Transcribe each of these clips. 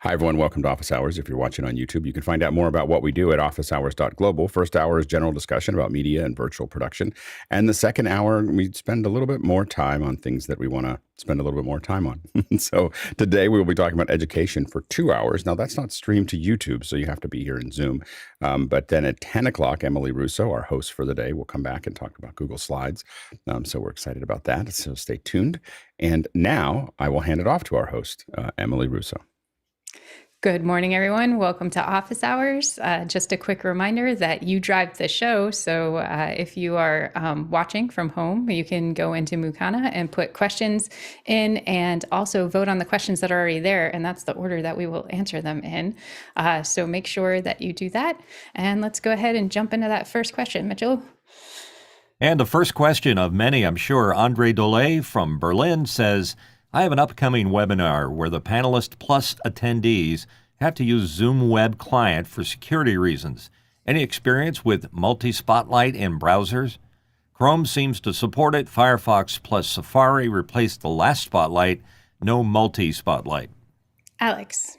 Hi, everyone. Welcome to Office Hours. If you're watching on YouTube, you can find out more about what we do at officehours.global. First hour is general discussion about media and virtual production. And the second hour, we spend a little bit more time on things that we want to spend a little bit more time on. So today we will be talking about education for 2 hours. Now, that's not streamed to YouTube, so you have to be here in Zoom. But then at 10 o'clock, Emily Russo, our host for the day, will come back and talk about Google Slides. So we're excited about that. So stay tuned. And now I will hand it off to our host, Emily Russo. Good morning, everyone. Welcome to Office Hours. Just a quick reminder that you drive the show. So if you are watching from home, you can go into Mukana and put questions in and also vote on the questions that are already there. And that's the order that we will answer them in. So make sure that you do that. And let's go ahead and jump into that first question, Mitchell. And the first question of many, I'm sure, Andre Dole from Berlin says, I have an upcoming webinar where the panelists plus attendees have to use Zoom Web Client for security reasons. Any experience with multi-spotlight in browsers? Chrome seems to support it. Firefox plus Safari replaced the last spotlight. No multi-spotlight. Alex.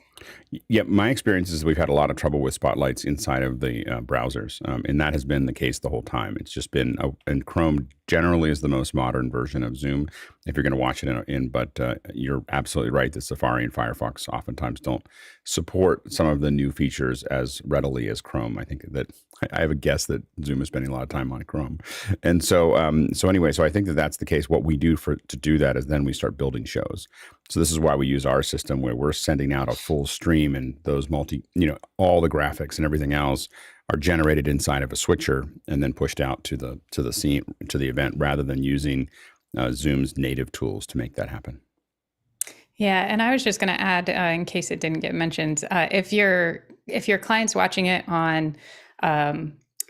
Yeah, my experience is we've had a lot of trouble with spotlights inside of the browsers, and that has been the case the whole time. It's just been, and Chrome generally is the most modern version of Zoom if you're going to watch it but you're absolutely right that Safari and Firefox oftentimes don't support some of the new features as readily as Chrome. I think that I have a guess that Zoom is spending a lot of time on Chrome. And so anyway, so I think that that's the case. What we do to do that is then we start building shows. So this is why we use our system where we're sending out a full stream and those all the graphics and everything else are generated inside of a switcher and then pushed out to the scene, to the event, rather than using Zoom's native tools to make that happen. Yeah, and I was just going to add, in case it didn't get mentioned, if your client's watching it on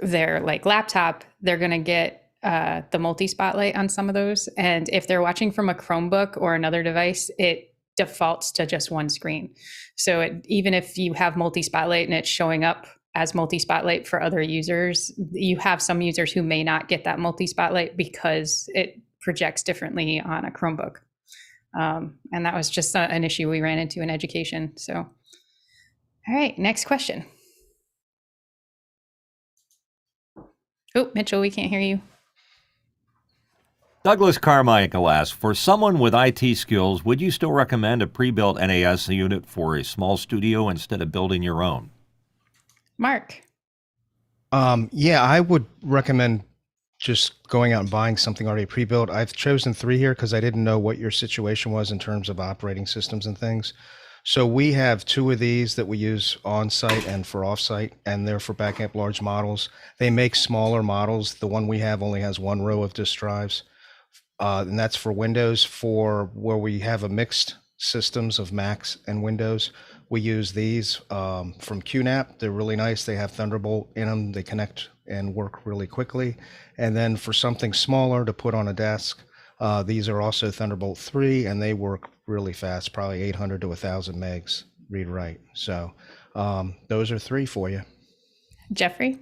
their laptop, they're going to get the multi-spotlight on some of those. And if they're watching from a Chromebook or another device, it defaults to just one screen. So even if you have multi-spotlight and it's showing up as multi-spotlight for other users, you have some users who may not get that multi-spotlight because it projects differently on a Chromebook. And that was just an issue we ran into in education. So, all right, next question. Oh, Mitchell, we can't hear you. Douglas Carmichael asks, for someone with IT skills, would you still recommend a pre-built NAS unit for a small studio instead of building your own? Mark. Yeah, I would recommend just going out and buying something already pre-built. I've chosen 3 here because I didn't know what your situation was in terms of operating systems and things. So we have 2 of these that we use on-site and for off-site, and they're for backing up large models. They make smaller models. The one we have only has 1 row of disk drives, and that's for Windows. For where we have a mixed systems of Macs and Windows, we use these from QNAP. They're really nice. They have Thunderbolt in them. They connect and work really quickly. And then for something smaller to put on a desk, these are also Thunderbolt 3, and they work really fast, probably 800 to 1,000 megs read-write. So those are 3 for you. Jeffrey?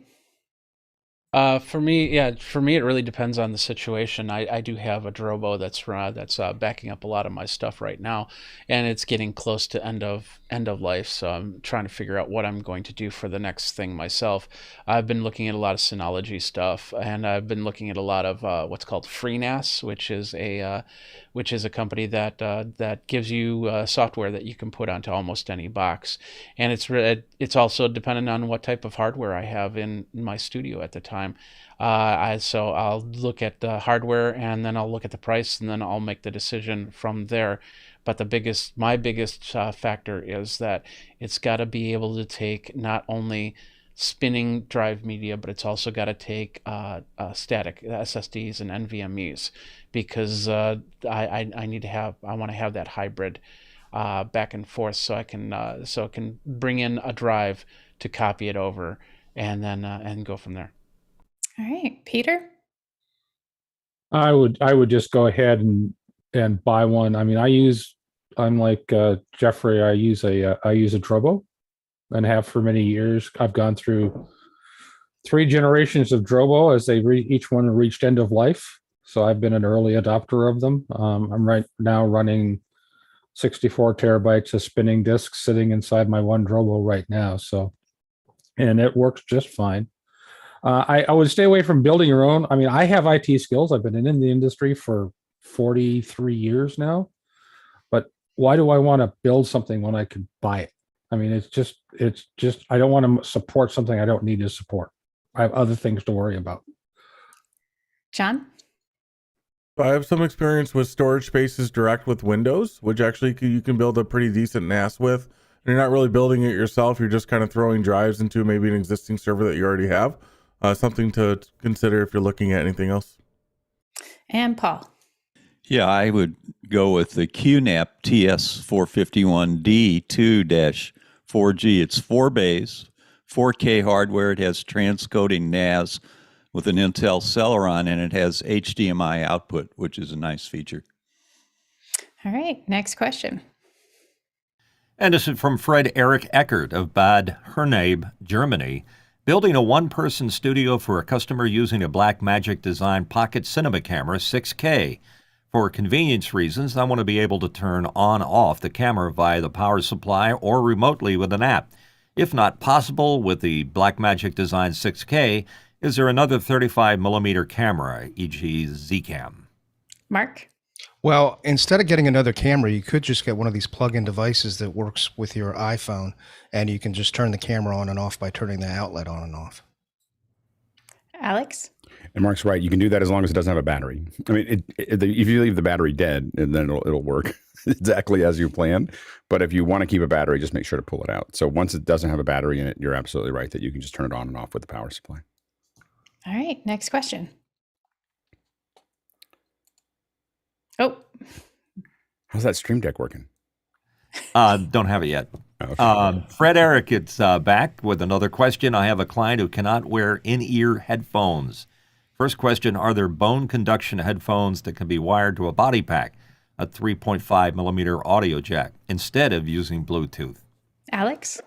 For me, it really depends on the situation. I do have a Drobo that's backing up a lot of my stuff right now, and it's getting close to end of life. So I'm trying to figure out what I'm going to do for the next thing myself. I've been looking at a lot of Synology stuff, and I've been looking at a lot of what's called FreeNAS, which is a company that gives you software that you can put onto almost any box, and it's also dependent on what type of hardware I have in my studio at the time. So I'll look at the hardware, and then I'll look at the price, and then I'll make the decision from there. But my biggest factor is that it's got to be able to take not only spinning drive media, but it's also got to take static SSDs and NVMEs, because I want to have that hybrid back and forth, so I can bring in a drive to copy it over and then and go from there. All right, Peter? I would just go ahead and buy one. I mean, I'm like Jeffrey. I use a Drobo, and have for many years. I've gone through 3 generations of Drobo as each one reached end of life. So I've been an early adopter of them. I'm right now running 64 terabytes of spinning disks sitting inside my one Drobo right now. So, and it works just fine. I would stay away from building your own. I mean, I have IT skills. I've been in the industry for 43 years now, but why do I want to build something when I could buy it? I mean, it's just, I don't want to support something I don't need to support. I have other things to worry about. John? I have some experience with storage spaces direct with Windows, which actually you can build a pretty decent NAS with. And you're not really building it yourself. You're just kind of throwing drives into maybe an existing server that you already have. Something to consider if you're looking at anything else. And Paul? Yeah, I would go with the QNAP TS451D2-4G. It's 4 bays, 4K hardware. It has transcoding NAS with an Intel Celeron, and it has HDMI output, which is a nice feature. All right, next question. And this is from Fred Eric Eckert of Bad Hernab, Germany. Building a one-person studio for a customer using a Blackmagic Design Pocket Cinema camera 6K. For convenience reasons, I want to be able to turn on-off the camera via the power supply or remotely with an app. If not possible with the Blackmagic Design 6K, is there another 35mm camera, e.g. Zcam? Mark? Well, instead of getting another camera, you could just get one of these plug-in devices that works with your iPhone, and you can just turn the camera on and off by turning the outlet on and off. Alex? And Mark's right. You can do that as long as it doesn't have a battery. I mean, if you leave the battery dead, and then it'll work exactly as you planned. But if you want to keep a battery, just make sure to pull it out. So once it doesn't have a battery in it, you're absolutely right that you can just turn it on and off with the power supply. All right, next question. Oh. How's that Streamdeck working? Don't have it yet. Okay. Fred Eric, it's back with another question. I have a client who cannot wear in-ear headphones. First question, are there bone conduction headphones that can be wired to a body pack, a 3.5mm audio jack, instead of using Bluetooth? Alex?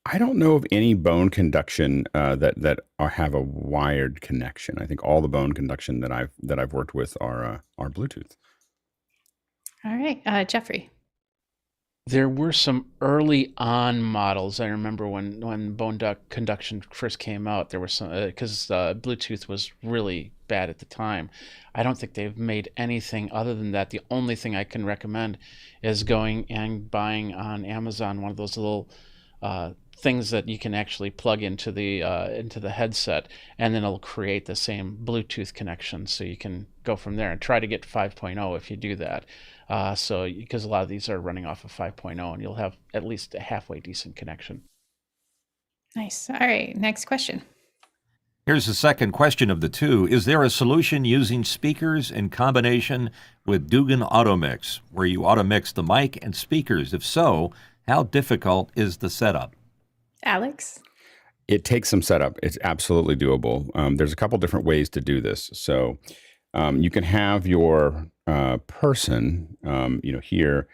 I don't know of any bone conduction that have a wired connection. I think all the bone conduction that I've worked with are Bluetooth. All right, Jeffrey? There were some early on models. I remember when bone conduction first came out, there were some, because Bluetooth was really bad at the time. I don't think they've made anything other than that. The only thing I can recommend is going and buying on Amazon one of those little things that you can actually plug into the headset, and then it'll create the same Bluetooth connection, so you can go from there and try to get 5.0 if you do that. So because a lot of these are running off of 5.0, and you'll have at least a halfway decent connection. Nice. All right, next question. Here's the second question of the two. Is there a solution using speakers in combination with Dugan AutoMix, where you auto-mix the mic and speakers? If so, how difficult is the setup? Alex? It takes some setup. It's absolutely doable. There's a couple different ways to do this. So you can have your person, here,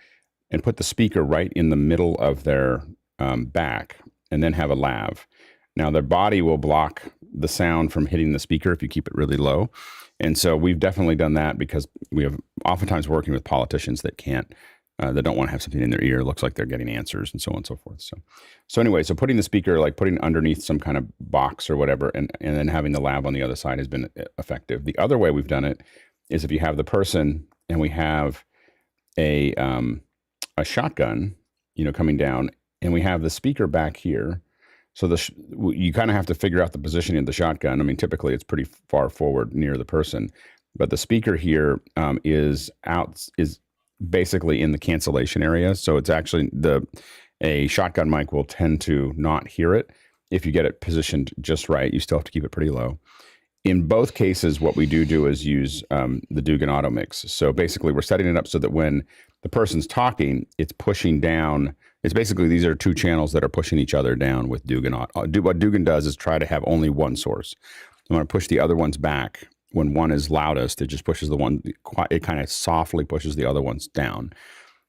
and put the speaker right in the middle of their back, and then have a lav. Now, their body will block the sound from hitting the speaker if you keep it really low. And so we've definitely done that because we have oftentimes working with politicians that can't, that don't want to have something in their ear. It looks like they're getting answers and so on and so forth. So anyway, so putting the speaker, like putting underneath some kind of box or whatever, and then having the lav on the other side has been effective. The other way we've done it is if you have the person and we have a shotgun, coming down, and we have the speaker back here. So you kind of have to figure out the positioning of the shotgun. I mean, typically it's pretty far forward near the person, but the speaker here is basically in the cancellation area. So it's actually a shotgun mic will tend to not hear it if you get it positioned just right. You still have to keep it pretty low. In both cases, what we do is use the Dugan AutoMix. So basically we're setting it up so that when the person's talking, it's pushing down. It's basically, these are two channels that are pushing each other down with Dugan. What Dugan does is try to have only one source. I'm going to push the other ones back. When one is loudest, it just pushes the one, it kind of softly pushes the other ones down.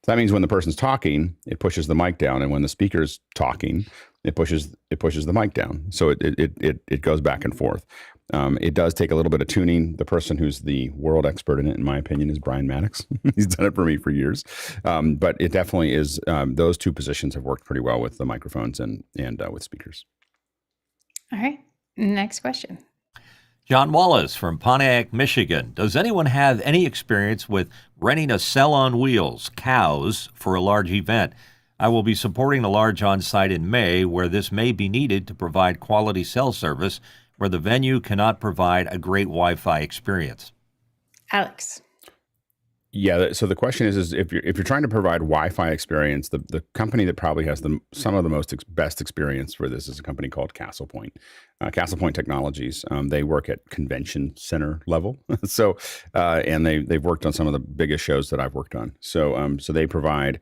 So that means when the person's talking, it pushes the mic down. And when the speaker's talking, it pushes the mic down. So it goes back and forth. It does take a little bit of tuning. The person who's the world expert in it, in my opinion, is Brian Maddox. He's done it for me for years. But it definitely is, those two positions have worked pretty well with the microphones and with speakers. All right. Next question. John Wallace from Pontiac, Michigan. Does anyone have any experience with renting a cell on wheels, cows, for a large event? I will be supporting a large on-site in May where this may be needed to provide quality cell service where the venue cannot provide a great Wi-Fi experience. Alex. Yeah. So the question is if you're trying to provide Wi-Fi experience, the company that probably has some of the best experience for this is a company called Castle Point. Castle Point Technologies. They work at convention center level. So and they've worked on some of the biggest shows that I've worked on. So they provide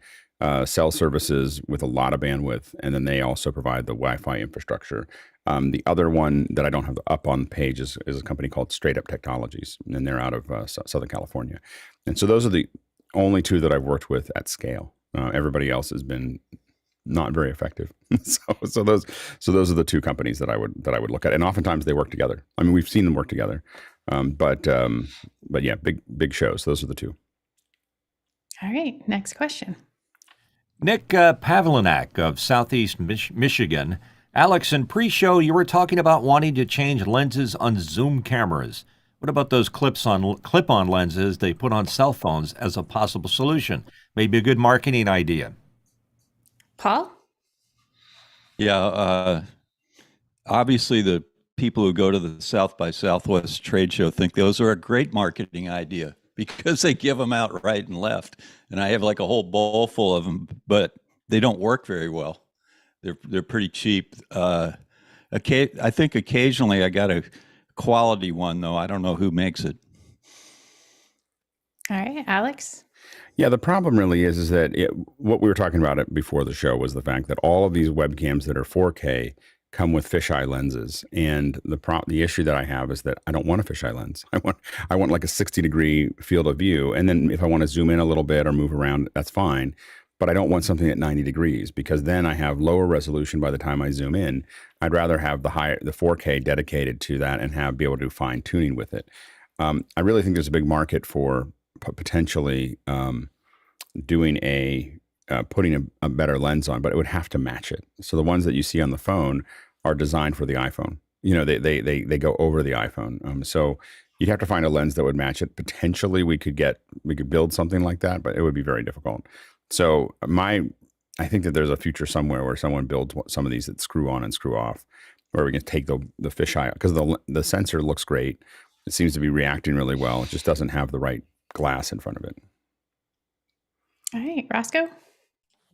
cell services with a lot of bandwidth, and then they also provide the Wi-Fi infrastructure. The other one that I don't have up on the page is a company called Straight Up Technologies, and they're out of Southern California. And so those are the only two that I've worked with at scale. Everybody else has been not very effective. so those are the two companies that I would look at, and oftentimes they work together. I mean, we've seen them work together, but yeah, big shows. Those are the two. All right. Next question. Nick Pavlinak of Southeast Michigan. Alex, in pre-show, you were talking about wanting to change lenses on Zoom cameras. What about those clip-on lenses they put on cell phones as a possible solution? Maybe a good marketing idea. Paul? Yeah, obviously the people who go to the South by Southwest trade show think those are a great marketing idea because they give them out right and left. And I have like a whole bowl full of them, but they don't work very well. They're pretty cheap. I think occasionally I got a quality one, though. I don't know who makes it. All right, Alex? Yeah, the problem really is that what we were talking about it before the show was the fact that all of these webcams that are 4K come with fisheye lenses, and the issue that I have is that I don't want a fisheye lens. I want like a 60-degree field of view, and then if I want to zoom in a little bit or move around, that's fine. But I don't want something at 90 degrees because then I have lower resolution by the time I zoom in. I'd rather have the 4K dedicated to that and be able to do fine tuning with it. I really think there's a big market for potentially doing putting a better lens on, but it would have to match it. So the ones that you see on the phone are designed for the iPhone. You know, they go over the iPhone. So you'd have to find a lens that would match it. Potentially we could build something like that, but it would be very difficult. So I think that there's a future somewhere where someone builds some of these that screw on and screw off, where we can take the fisheye, because the sensor looks great. It seems to be reacting really well. It just doesn't have the right glass in front of it. All right, Roscoe?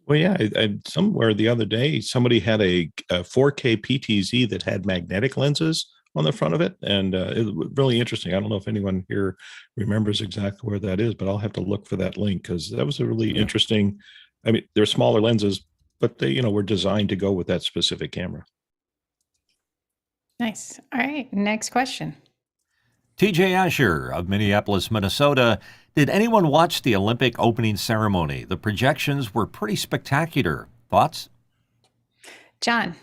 Well, yeah, somewhere the other day, somebody had a 4K PTZ that had magnetic lenses on the front of it, and it was really interesting. I don't know if anyone here remembers exactly where that is, but I'll have to look for that link because that was a really interesting. I mean, they're smaller lenses, but they, were designed to go with that specific camera. Nice. All right, next question. TJ Asher of Minneapolis, Minnesota. Did anyone watch the Olympic opening ceremony? The projections were pretty spectacular. Thoughts? John?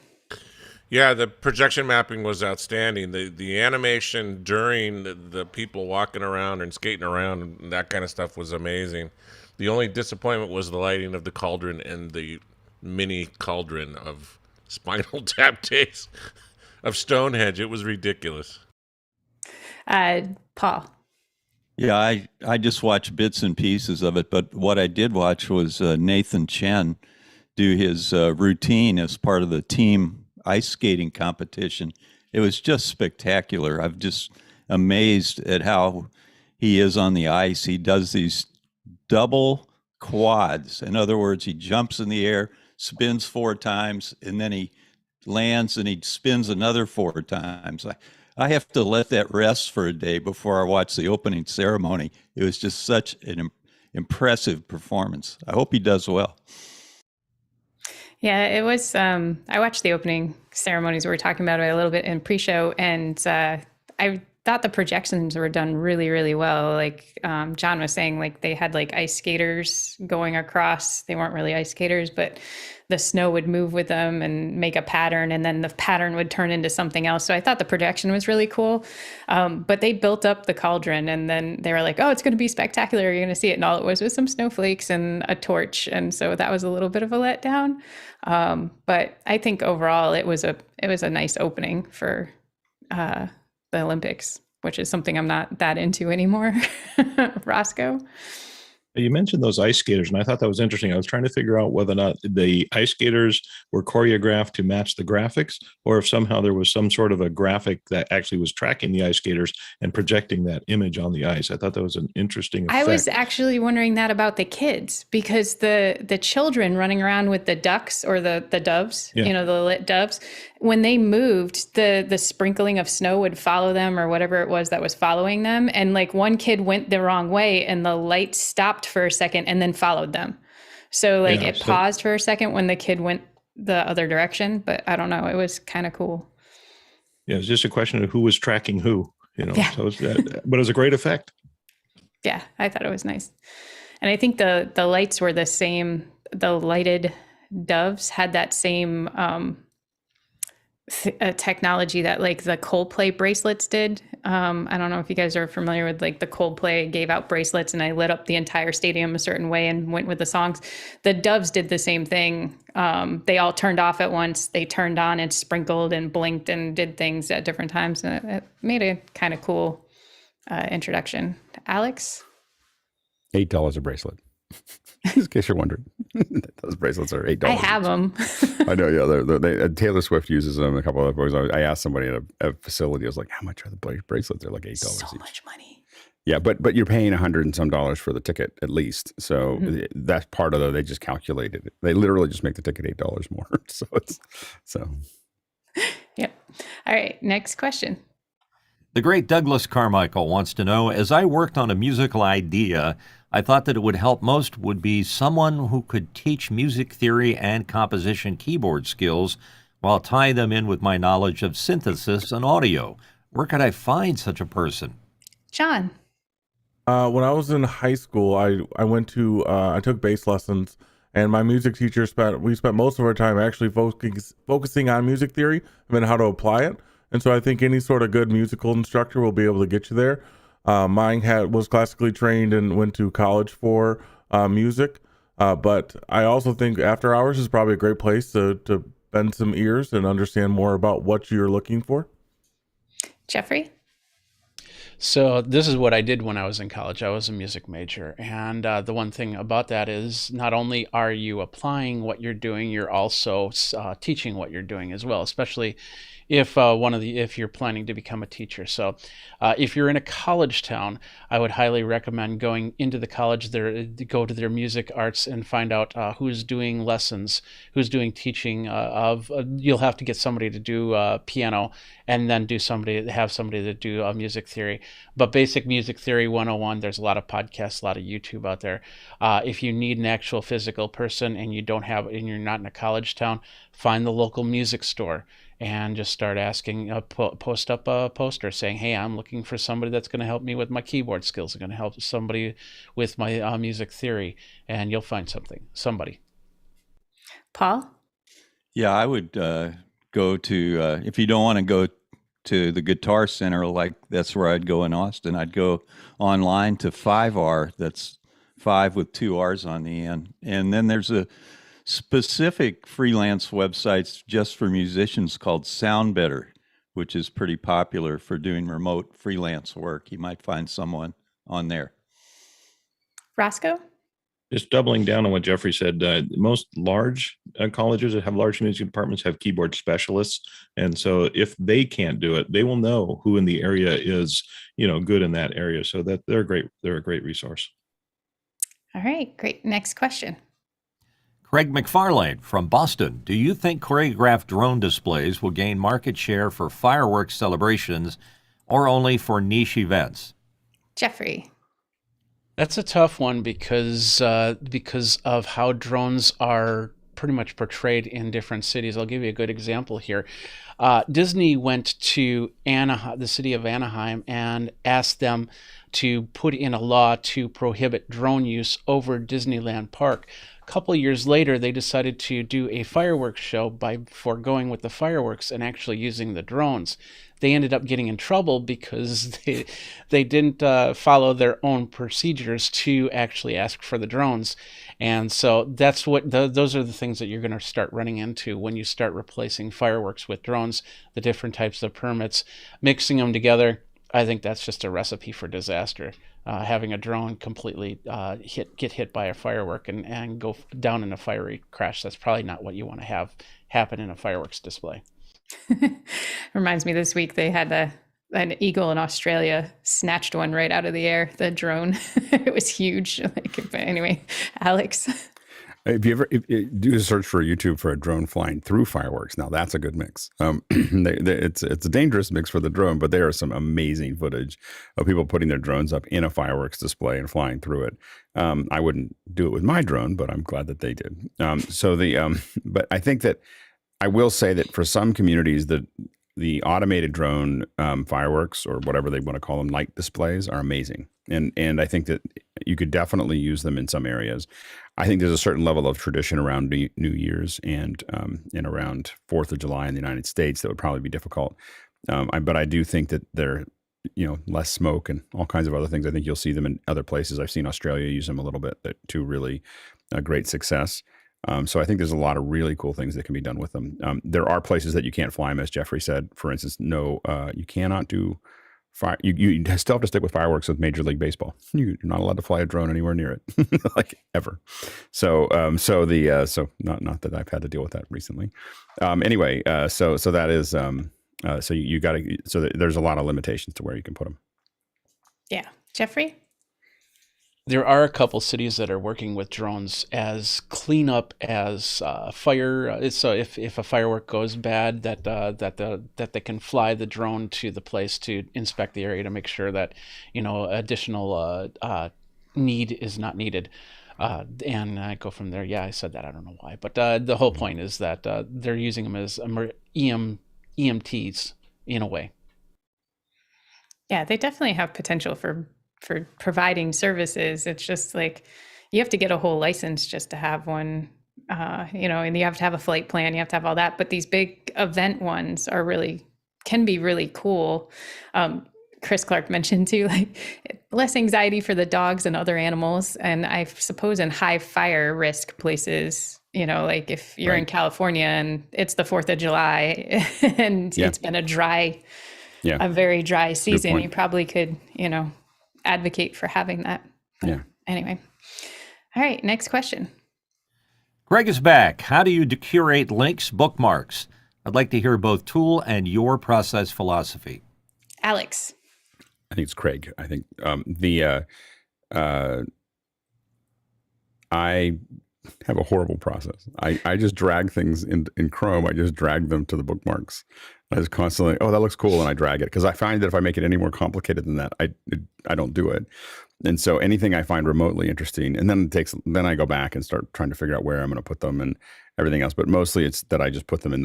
Yeah, the projection mapping was outstanding. The animation during the people walking around and skating around and that kind of stuff was amazing. The only disappointment was the lighting of the cauldron and the mini cauldron of Spinal Tap Days of Stonehenge. It was ridiculous. Paul? Yeah, I just watched bits and pieces of it, but what I did watch was Nathan Chen do his routine as part of the team ice skating competition. It was just spectacular. I'm just amazed at how he is on the ice. He does these double quads. In other words, he jumps in the air, spins 4 times, and then he lands and he spins another 4 times. I have to let that rest for a day before I watch the opening ceremony. It was just such an impressive performance. I hope he does well. Yeah, it was. I watched the opening ceremonies. We were talking about it a little bit in pre-show, and I thought the projections were done really, really well. Like John was saying, like they had like ice skaters going across. They weren't really ice skaters, but the snow would move with them and make a pattern, and then the pattern would turn into something else. So I thought the projection was really cool. But they built up the cauldron, and then they were like, "Oh, it's going to be spectacular. You're going to see it." And all it was some snowflakes and a torch, and so that was a little bit of a letdown. But I think overall, it was a nice opening for the Olympics, which is something I'm not that into anymore. Roscoe. You mentioned those ice skaters, and I thought that was interesting. I was trying to figure out whether or not the ice skaters were choreographed to match the graphics, or if somehow there was some sort of a graphic that actually was tracking the ice skaters and projecting that image on the ice. I thought that was an interesting effect. I was actually wondering that about the kids, because the children running around with the ducks or the doves, Yeah. the lit doves, when they moved, the sprinkling of snow would follow them, or whatever it was that was following them. And like one kid went the wrong way and the light stopped for a second and then followed them. So like it paused for a second when the kid went the other direction, but I don't know. It was kind of cool. Yeah, it was just a question of who was tracking who, Yeah. So but it was a great effect. Yeah, I thought it was nice. And I think the lights were the same. The lighted doves had that same technology that like the Coldplay bracelets did. I don't know if you guys are familiar with like the Coldplay gave out bracelets and I lit up the entire stadium a certain way and went with the songs. The doves did the same thing. They all turned off at once. They turned on and sprinkled and blinked and did things at different times. And it made a kind of cool introduction. Alex? $8 a bracelet. In case you're wondering, those bracelets are $8. I have them. I know, yeah. Taylor Swift uses them. A couple of boys. I asked somebody at a facility. I was like, "How much are the bracelets?" They're like $8 So each. much money. Yeah, but you're paying $100 and some for the ticket at least. So that's part of they just calculated it. They literally just make the ticket $8 more. So. Yep. All right. Next question. The great Douglas Carmichael wants to know, as I worked on a musical idea, I thought that it would help most would be someone who could teach music theory and composition keyboard skills while tie them in with my knowledge of synthesis and audio. Where could I find such a person? John. When I was in high school, I took bass lessons, and my music teacher spent most of our time actually focusing on music theory and then how to apply it. And so I think any sort of good musical instructor will be able to get you there. Mine was classically trained and went to college for music. But I also think After Hours is probably a great place to bend some ears and understand more about what you're looking for. Jeffrey? So this is what I did when I was in college. I was a music major. And the one thing about that is not only are you applying what you're doing, you're also teaching what you're doing as well, especially if you're planning to become a teacher. So if you're in a college town, I would highly recommend going into the college there, go to their music arts and find out who's doing lessons, who's doing teaching you'll have to get somebody to do piano and then have somebody to do music theory. But basic music theory 101, there's a lot of podcasts, a lot of YouTube out there. If you need an actual physical person and you're not in a college town, find the local music store and just start asking, post up a poster saying, hey, I'm looking for somebody that's going to help me with my keyboard skills. I'm going to help somebody with my music theory, and you'll find somebody. Paul? Yeah, I would go to, if you don't want to go to the Guitar Center, like that's where I'd go in Austin, I'd go online to 5R, that's 5 with 2 R's on the end. And then there's a specific freelance websites just for musicians called SoundBetter, which is pretty popular for doing remote freelance work. You might find someone on there. Roscoe? Just doubling down on what Jeffrey said, most large colleges that have large music departments have keyboard specialists. And so if they can't do it, they will know who in the area is, good in that area. So that they're a great resource. All right, great. Next question. Craig McFarlane from Boston. Do you think choreographed drone displays will gain market share for fireworks celebrations or only for niche events? Jeffrey? That's a tough one because of how drones are pretty much portrayed in different cities. I'll give you a good example here. Disney went to the city of Anaheim, and asked them to put in a law to prohibit drone use over Disneyland Park. A couple of years later, they decided to do a fireworks show by foregoing with the fireworks and actually using the drones. They ended up getting in trouble because they didn't follow their own procedures to actually ask for the drones. And so that's what those are the things that you're going to start running into when you start replacing fireworks with drones, the different types of permits, mixing them together. I think that's just a recipe for disaster. Having a drone completely get hit by a firework and go down in a fiery crash, that's probably not what you want to have happen in a fireworks display. Reminds me, this week they had an eagle in Australia snatched one right out of the air, the drone. It was huge. But anyway, Alex. If you ever do a search for YouTube for a drone flying through fireworks, now that's a good mix. It's a dangerous mix for the drone, but there are some amazing footage of people putting their drones up in a fireworks display and flying through it. I wouldn't do it with my drone, but I'm glad that they did. But I think that I will say that for some communities, the automated drone fireworks, or whatever they want to call them, light displays, are amazing. And I think that you could definitely use them in some areas. I think there's a certain level of tradition around New Year's and around 4th of July in the United States that would probably be difficult. But I do think that they're, less smoke and all kinds of other things. I think you'll see them in other places. I've seen Australia use them a little bit to really great success. So I think there's a lot of really cool things that can be done with them. There are places that you can't fly them, as Jeffrey said. For instance, you cannot do fire. You still have to stick with fireworks with Major League Baseball. You're not allowed to fly a drone anywhere near it, like ever. So not that I've had to deal with that recently. Anyway, so that is so you got to. So there's a lot of limitations to where you can put them. Yeah, Jeffrey. There are a couple cities that are working with drones as cleanup as fire. So if a firework goes bad, that they can fly the drone to the place to inspect the area to make sure that additional need is not needed, and I go from there. Yeah, I said that. I don't know why, but the whole point is that they're using them as EMTs in a way. Yeah, they definitely have potential for providing services. It's just like you have to get a whole license just to have one, and you have to have a flight plan, you have to have all that. But these big event ones can be really cool. Chris Clark mentioned too, like less anxiety for the dogs and other animals. And I suppose in high fire risk places, like if you're in California and it's the 4th of July and it's been a very dry season, you probably could, advocate for having that. But anyway. All right, next question. Greg is back. How do you curate links, bookmarks? I'd like to hear both tool and your process philosophy. Alex. I think it's Craig. I think I have a horrible process. I just drag things in Chrome. I just drag them to the bookmarks. I just constantly, that looks cool, and I drag it because I find that if I make it any more complicated than that, I don't do it. And so anything I find remotely interesting, and then I go back and start trying to figure out where I'm going to put them and everything else. But mostly it's that I just put them in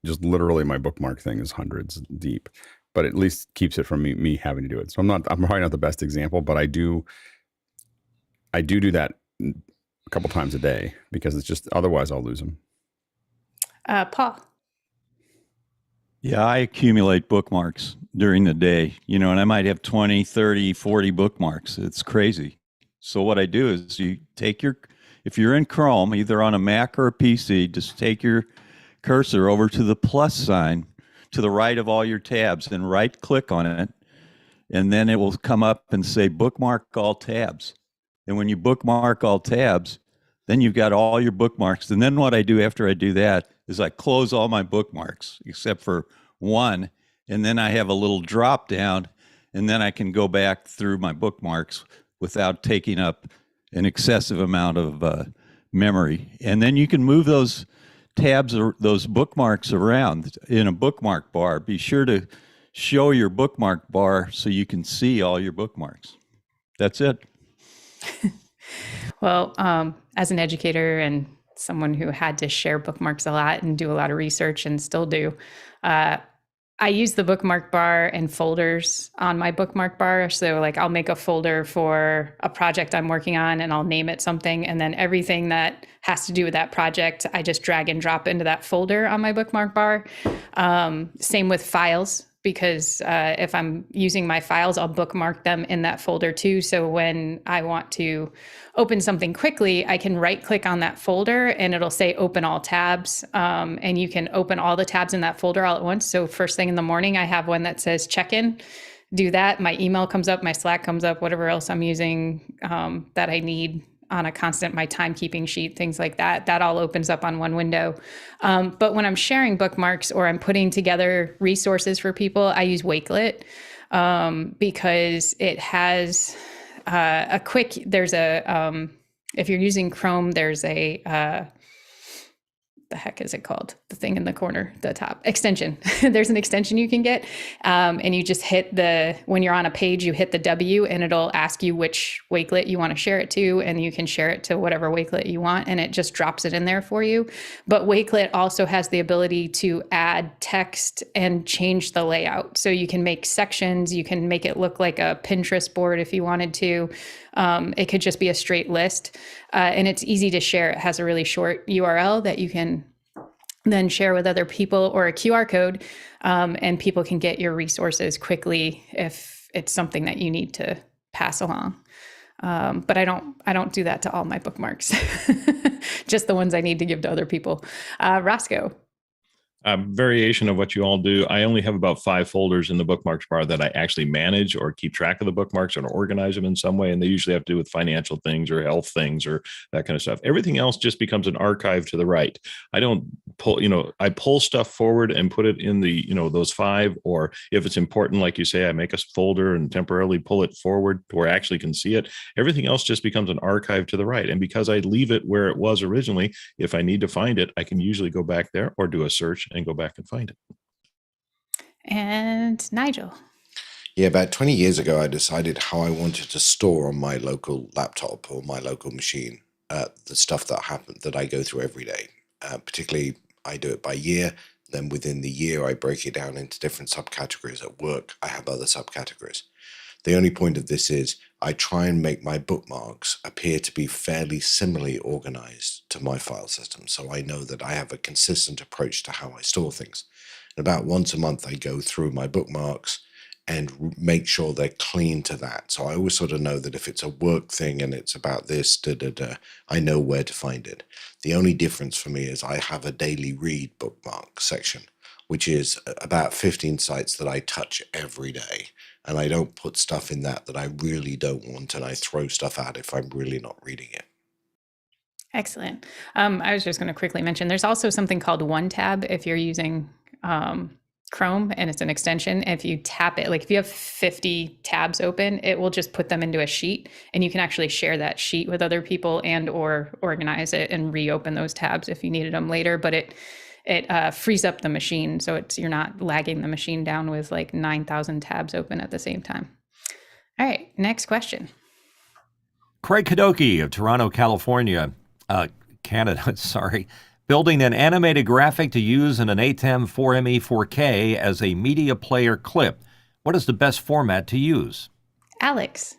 just literally my bookmark thing is hundreds deep, but at least keeps it from me having to do it. So I'm probably not the best example, but I do that a couple times a day because it's just, otherwise I'll lose them. Paul. Yeah, I accumulate bookmarks during the day, and I might have 20, 30, 40 bookmarks. It's crazy. So what I do is if you're in Chrome, either on a Mac or a PC, just take your cursor over to the plus sign to the right of all your tabs and right click on it. And then it will come up and say bookmark all tabs. And when you bookmark all tabs, then you've got all your bookmarks. And then what I do after I do that is I close all my bookmarks except for one. And then I have a little drop down, and then I can go back through my bookmarks without taking up an excessive amount of memory. And then you can move those tabs or those bookmarks around in a bookmark bar. Be sure to show your bookmark bar so you can see all your bookmarks. That's it. Well, as an educator and someone who had to share bookmarks a lot and do a lot of research and still do. I use the bookmark bar and folders on my bookmark bar. So like I'll make a folder for a project I'm working on and I'll name it something. And then everything that has to do with that project, I just drag and drop into that folder on my bookmark bar. Same with files, because if I'm using my files, I'll bookmark them in that folder too. So when I want to open something quickly, I can right click on that folder and it'll say open all tabs. And you can open all the tabs in that folder all at once. So first thing in the morning, I have one that says check-in. Do that. My email comes up, my Slack comes up, whatever else I'm using that I need on a constant, my timekeeping sheet, things like that, that all opens up on one window. But when I'm sharing bookmarks or I'm putting together resources for people, I use Wakelet because it has if you're using Chrome, there's the heck is it called? The thing in the corner, the top extension. There's an extension you can get. And you just when you're on a page, you hit the W and it'll ask you which Wakelet you want to share it to. And you can share it to whatever Wakelet you want. And it just drops it in there for you. But Wakelet also has the ability to add text and change the layout. So you can make sections. You can make it look like a Pinterest board if you wanted to. It could just be a straight list. And it's easy to share. It has a really short URL that you can then share with other people, or a QR code, and people can get your resources quickly if it's something that you need to pass along. But I don't do that to all my bookmarks, just the ones I need to give to other people. Roscoe. Variation of what you all do. I only have about 5 folders in the bookmarks bar that I actually manage or keep track of the bookmarks or organize them in some way. And they usually have to do with financial things or health things or that kind of stuff. Everything else just becomes an archive to the right. I don't pull, I pull stuff forward and put it in the, those 5, or if it's important, like you say, I make a folder and temporarily pull it forward to where I actually can see it. Everything else just becomes an archive to the right. And because I leave it where it was originally, if I need to find it, I can usually go back there or do a search and go back and find it. And Nigel. Yeah, about 20 years ago, I decided how I wanted to store on my local laptop or my local machine the stuff that I go through every day. Particularly, I do it by year. Then within the year, I break it down into different subcategories. At work, I have other subcategories. The only point of this is I try and make my bookmarks appear to be fairly similarly organized to my file system. So I know that I have a consistent approach to how I store things. And about once a month, I go through my bookmarks and make sure they're clean to that. So I always sort of know that if it's a work thing and it's about this, I know where to find it. The only difference for me is I have a daily read bookmark section, which is about 15 sites that I touch every day. And I don't put stuff in that I really don't want, and I throw stuff out if I'm really not reading it. Excellent. I was just going to quickly mention, there's also something called OneTab if you're using Chrome, and it's an extension. If you tap it, like if you have 50 tabs open, it will just put them into a sheet, and you can actually share that sheet with other people and or organize it and reopen those tabs if you needed them later. But it frees up the machine, so you're not lagging the machine down with like 9,000 tabs open at the same time. All right, next question. Craig Kadoki of Toronto, Canada, sorry. Building an animated graphic to use in an ATEM 4ME 4K as a media player clip. What is the best format to use? Alex.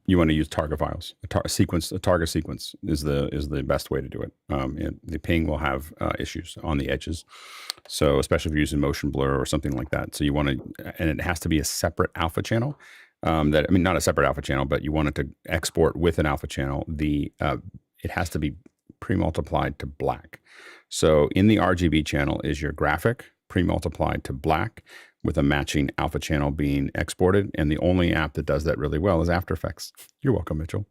You want to use target files. A target sequence is the best way to do it. The ping will have issues on the edges, so especially if you're using motion blur or something like that. So you want to, and it has to be a separate alpha channel. Not a separate alpha channel, but you want it to export with an alpha channel. It has to be pre-multiplied to black. So in the RGB channel is your graphic pre-multiplied to black, with a matching alpha channel being exported. And the only app that does that really well is After Effects. You're welcome, Mitchell.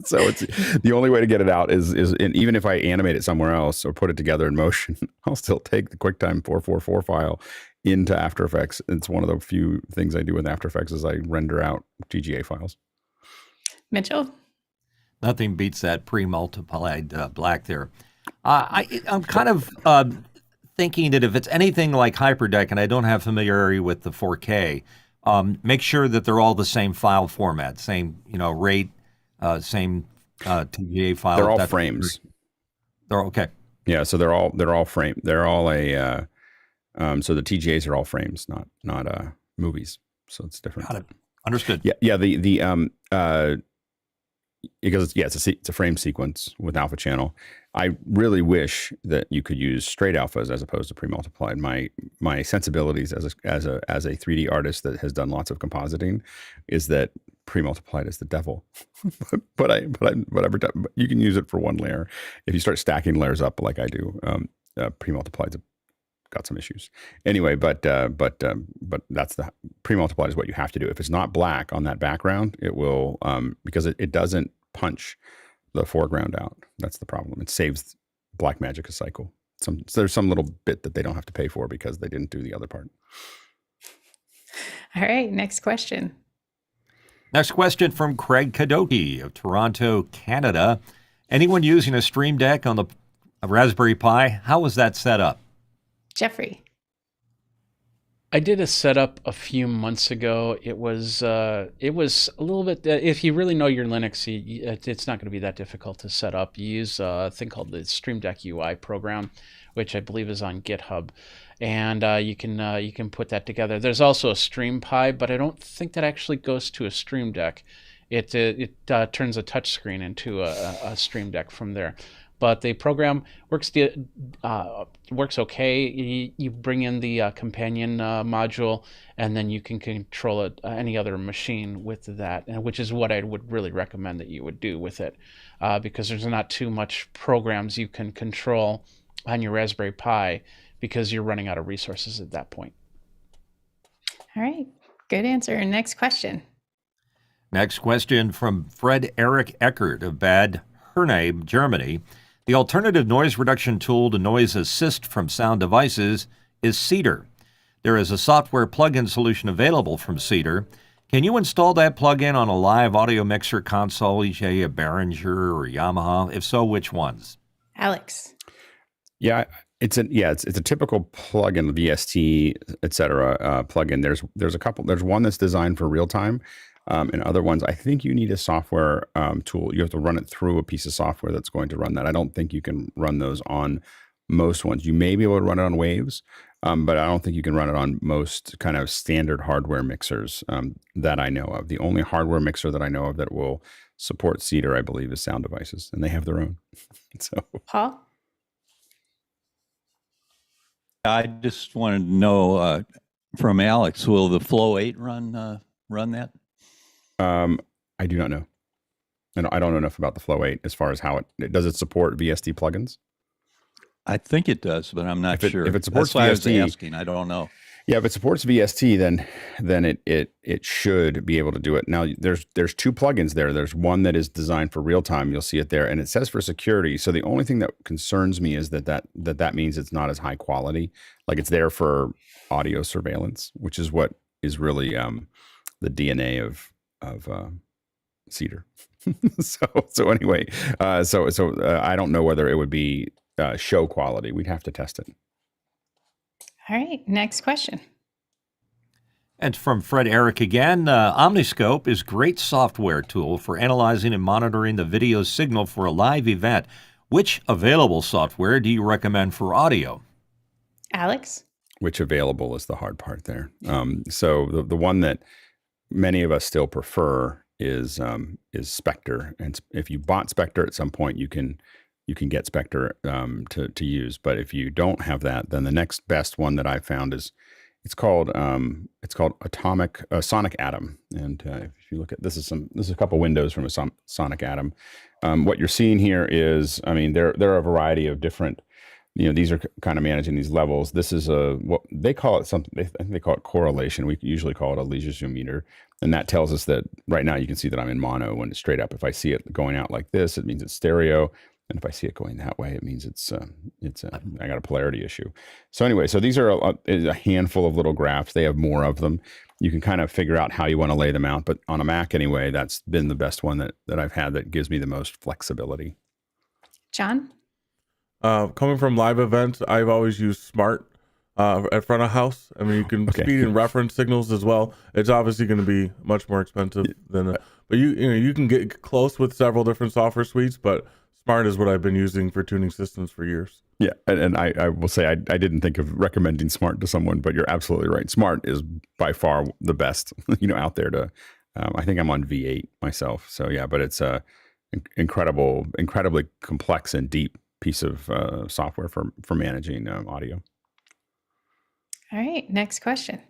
So it's the only way to get it out is and even if I animate it somewhere else or put it together in motion, I'll still take the QuickTime 444 file into After Effects. It's one of the few things I do with After Effects is I render out GGA files. Mitchell? Nothing beats that pre-multiplied black there. I'm kind of thinking that if it's anything like Hyperdeck, and I don't have familiarity with the 4K, make sure that they're all the same file format, same rate, same TGA file. They're if all that's- frames. They're okay. Yeah, so they're all frame. They're all so the TGAs are all frames, not movies. So it's different. Got it. Understood. Yeah. Because it's a frame sequence with alpha channel. I really wish that you could use straight alphas as opposed to pre-multiplied. My sensibilities as a 3D artist that has done lots of compositing is that pre-multiplied is the devil. but you can use it for one layer. If you start stacking layers up like I do, pre-multiplied's got some issues. Anyway, but that's the pre-multiplied is what you have to do. If it's not black on that background, it will because it doesn't punch the foreground out. That's the problem. It saves Blackmagic a cycle. There's some little bit that they don't have to pay for because they didn't do the other part. All right, next question. Next question from Craig Kadoki of Toronto, Canada. Anyone using a Streamdeck on the Raspberry Pi? How was that set up? Jeffrey. I did a setup a few months ago. It was a little bit. If you really know your Linux, it's not going to be that difficult to set up. You use a thing called the Streamdeck UI program, which I believe is on GitHub, and you can put that together. There's also a StreamPi, but I don't think that actually goes to a Stream Deck. It turns a touchscreen into a Stream Deck from there. But the program works okay. You bring in the companion module, and then you can control it, any other machine with that, which is what I would really recommend that you would do with it, because there's not too much programs you can control on your Raspberry Pi because you're running out of resources at that point. All right, good answer. Next question. Next question from Fred Eric Eckert of Bad Hernay, Germany. The alternative noise reduction tool to NoiseAssist from SoundDevices is CEDAR. There is a software plugin solution available from CEDAR. Can you install that plugin on a live audio mixer console, e.g. a Behringer or Yamaha? If so, which ones? Alex. Yeah, it's a typical plugin, VST, etc. Plugin. There's a couple. There's one that's designed for real time. And other ones, I think you need a software tool. You have to run it through a piece of software that's going to run that. I don't think you can run those on most ones. You may be able to run it on Waves, but I don't think you can run it on most kind of standard hardware mixers that I know of. The only hardware mixer that I know of that will support CEDAR, I believe, is SoundDevices, and they have their own. So, Paul? I just wanted to know from Alex, will the Flow 8 run that? I do not know. And I don't know enough about the Flow 8 as far as how does it support VST plugins? I think it does, but I'm not sure. If it supports That's why VST, I was asking. I don't know. Yeah, if it supports VST, then it should be able to do it. Now, there's two plugins there. There's one that is designed for real time. You'll see it there, and it says for security. So the only thing that concerns me is that means it's not as high quality. Like it's there for audio surveillance, which is what is really the DNA of CEDAR. so anyway, I don't know whether it would be show quality. We'd have to test it. All right, next question. And from Fred Eric again, Omniscope is great software tool for analyzing and monitoring the video signal for a live event. Which available software do you recommend for audio? Alex? Which available is the hard part there. So the one that many of us still prefer is Spectre. And if you bought Spectre at some point, you can get Spectre to use. But if you don't have that, then the next best one that I found is it's called Sonic Atom. And if you look at this is a couple windows from a Sonic Atom. What you're seeing here is, I mean, there are a variety of different. These are kind of managing these levels. This is what they call it something. I think they call it correlation. We usually call it a leisure zoom meter, and that tells us that right now you can see that I'm in mono when it's straight up. If I see it going out like this, it means it's stereo, and if I see it going that way, it means I got a polarity issue. So anyway, so these are a handful of little graphs. They have more of them. You can kind of figure out how you want to lay them out. But on a Mac anyway, that's been the best one that I've had that gives me the most flexibility. John? Coming from live events, I've always used Smart. at front of house. I mean, you can Okay. speed and reference signals as well. It's obviously going to be much more expensive than, but you can get close with several different software suites. But Smart is what I've been using for tuning systems for years. Yeah, and I will say I didn't think of recommending Smart to someone, but you're absolutely right. Smart is by far the best, out there to. I think I'm on V8 myself, so yeah. But it's a incredibly complex and deep piece of software for managing audio. All right, next question.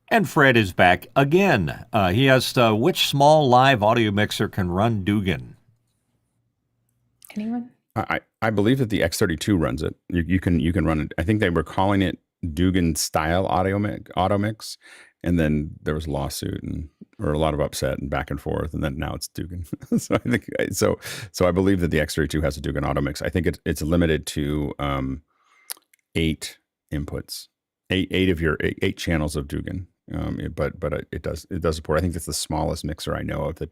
And Fred is back again. He asked, which small live audio mixer can run Dugan? Anyone? I believe that the X32 runs it. You can run it. I think they were calling it Dugan style auto mix, and then there was a lawsuit or a lot of upset and back and forth, and then now it's Dugan. So I think so I believe that the X32 has a Dugan auto mix. I think it's limited to 8 inputs, eight of your 8 channels of Dugan. But it does support. I think that's the smallest mixer I know of that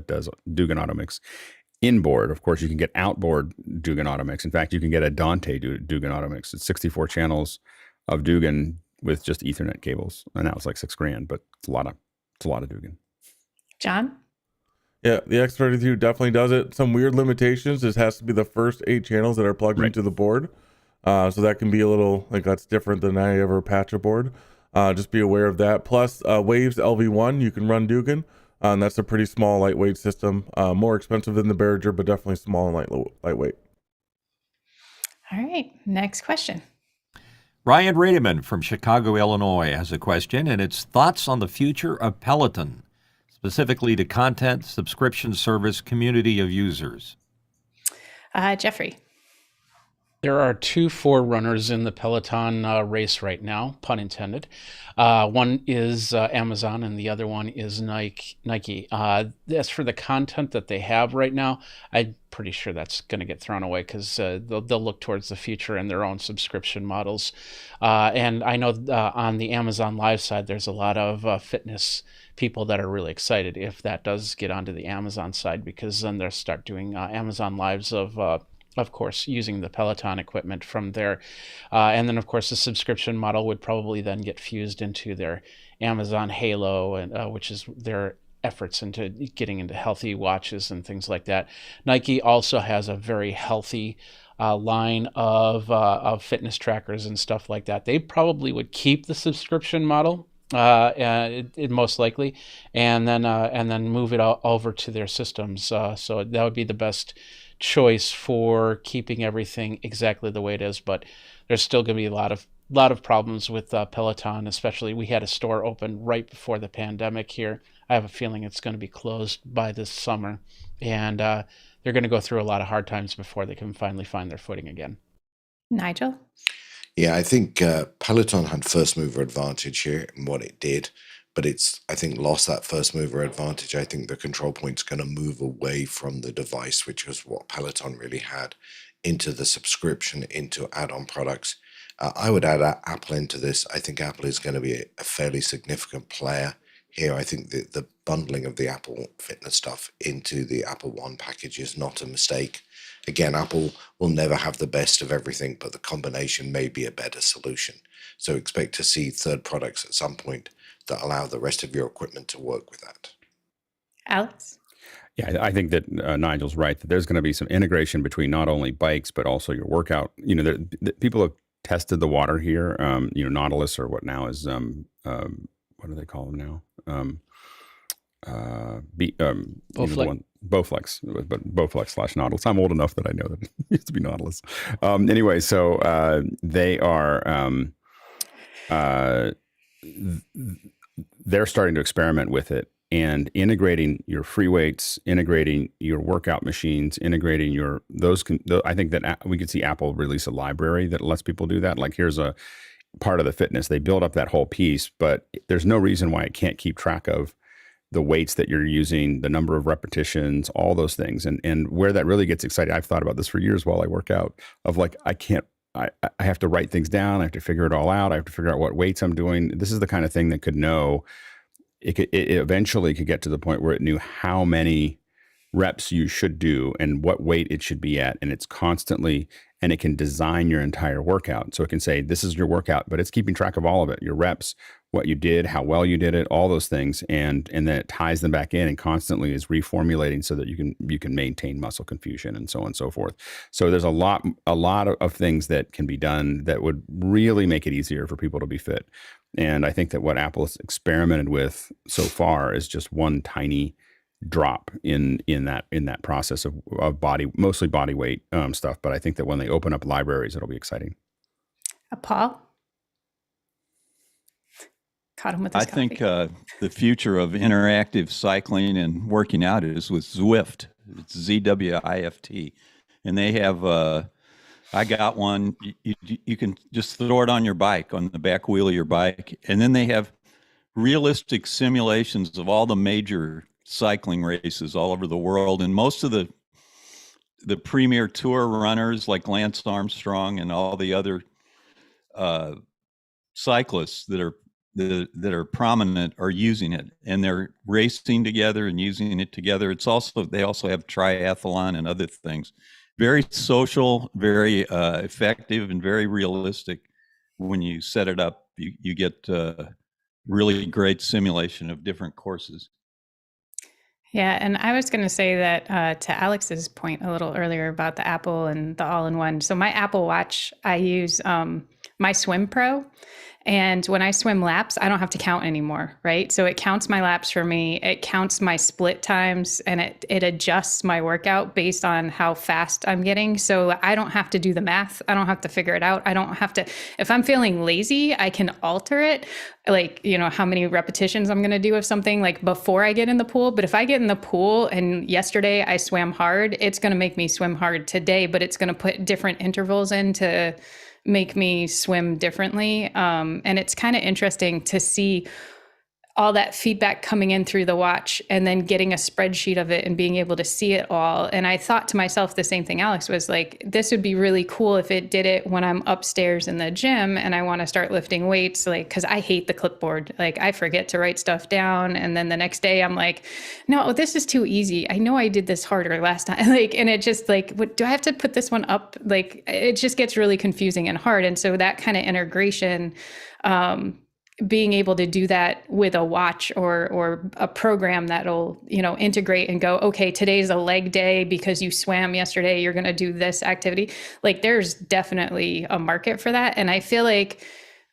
does Dugan auto mix. Inboard, of course, you can get outboard Dugan auto mix. In fact, you can get a Dante Dugan auto mix. It's 64 channels of Dugan with just Ethernet cables. And now it's like $6,000, but it's a lot of Dugan. John? Yeah, the X32 definitely does it. Some weird limitations. This has to be the first 8 channels that are plugged into the board. So that can be a little, that's different than I ever patch a board. Just be aware of that. Plus, Waves LV1, you can run Dugan. And that's a pretty small, lightweight system. More expensive than the Behringer, but definitely small and lightweight. All right, next question. Ryan Rademan from Chicago, Illinois has a question, and it's thoughts on the future of Peloton, specifically to content, subscription service, community of users. Jeffrey. There are 2 forerunners in the Peloton race right now, pun intended. One is Amazon and the other one is Nike. As for the content that they have right now, I'm pretty sure that's going to get thrown away because they'll look towards the future and their own subscription models. And I know on the Amazon Live side, there's a lot of fitness people that are really excited if that does get onto the Amazon side, because then they'll start doing Amazon Lives of course, using the Peloton equipment from there. And then, of course, the subscription model would probably then get fused into their Amazon Halo, and which is their efforts into getting into healthy watches and things like that. Nike also has a very healthy line of fitness trackers and stuff like that. They probably would keep the subscription model, it most likely, and then move it all over to their systems. So that would be the best choice for keeping everything exactly the way it is. But there's still going to be a lot of problems with Peloton. Especially, we had a store open right before the pandemic here. I have a feeling it's going to be closed by this summer, and they're going to go through a lot of hard times before they can finally find their footing again. Nigel? Yeah, I think Peloton had first mover advantage here in what it did, but it's, I think, lost that first mover advantage. I think the control point's going to move away from the device, which was what Peloton really had, into the subscription, into add-on products. I would add Apple into this. I think Apple is going to be a fairly significant player here. I think the bundling of the Apple Fitness stuff into the Apple One package is not a mistake. Again, Apple will never have the best of everything, but the combination may be a better solution. So expect to see third products at some point that allow the rest of your equipment to work with that. Alex? Yeah, I think that Nigel's right, that there's going to be some integration between not only bikes, but also your workout. People have tested the water here. Nautilus, or what now is, what do they call them now? Bowflex, but Bowflex / Nautilus. I'm old enough that I know that it used to be Nautilus. Anyway, so they are, they're starting to experiment with it and integrating your free weights, integrating your workout machines, integrating I think that we could see Apple release a library that lets people do that. Like, here's a part of the fitness. They build up that whole piece, but there's no reason why it can't keep track of the weights that you're using, the number of repetitions, all those things. And where that really gets exciting, I've thought about this for years while I work out, of like, I have to write things down. I have to figure it all out. I have to figure out what weights I'm doing. This is the kind of thing that could know, it eventually could get to the point where it knew how many reps you should do and what weight it should be at. And it's constantly and it can design your entire workout. So it can say, this is your workout, but it's keeping track of all of it, your reps, what you did, how well you did it, all those things, and then it ties them back in and constantly is reformulating so that you can maintain muscle confusion and so on and so forth. So there's a lot of things that can be done that would really make it easier for people to be fit. And I think that what Apple has experimented with so far is just one tiny drop in that process of mostly body weight stuff. But I think that when they open up libraries, it'll be exciting. Paul? Caught him with his I think the future of interactive cycling and working out is with Zwift. It's ZWIFT. And they have, I got one, you can just throw it on your bike, on the back wheel of your bike. And then they have realistic simulations of all the major cycling races all over the world. And most of the premier tour runners like Lance Armstrong and all the other cyclists that are prominent are using it, and they're racing together and using it together. They also have triathlon and other things. Very social, very effective, and very realistic. When you set it up, you get really great simulation of different courses. Yeah, and I was going to say that to Alex's point a little earlier about the Apple and the all-in-one. So my Apple Watch, I use my Swim Pro. And when I swim laps, I don't have to count anymore, right? So it counts my laps for me. It counts my split times, and it adjusts my workout based on how fast I'm getting. So I don't have to do the math. I don't have to figure it out. I don't have to, if I'm feeling lazy, I can alter it. Like, how many repetitions I'm going to do of something like before I get in the pool. But if I get in the pool and yesterday I swam hard, it's going to make me swim hard today, but it's going to put different intervals in to make me swim differently. And it's kind of interesting to see all that feedback coming in through the watch and then getting a spreadsheet of it and being able to see it all. And I thought to myself, the same thing Alex was like, this would be really cool if it did it when I'm upstairs in the gym and I want to start lifting weights, like, because I hate the clipboard. Like, I forget to write stuff down. And then the next day I'm like, no, this is too easy. I know I did this harder last time. Like, and it just like, what, do I have to put this one up? Like, it just gets really confusing and hard. And so that kind of integration, being able to do that with a watch or a program that'll, integrate and go, okay, today's a leg day because you swam yesterday, you're going to do this activity. Like, there's definitely a market for that. And I feel like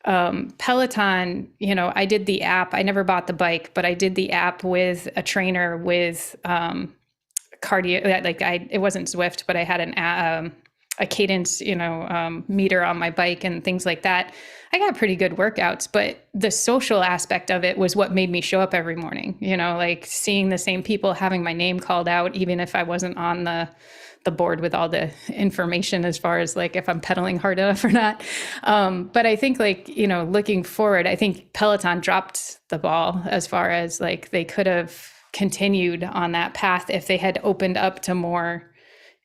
Peloton, I did the app. I never bought the bike, but I did the app with a trainer with cardio. Like, it wasn't Zwift, but I had a cadence, meter on my bike and things like that. I got pretty good workouts, but the social aspect of it was what made me show up every morning, like seeing the same people, having my name called out, even if I wasn't on the board with all the information as far as like if I'm pedaling hard enough or not. But I think looking forward, I think Peloton dropped the ball as far as like they could have continued on that path if they had opened up to more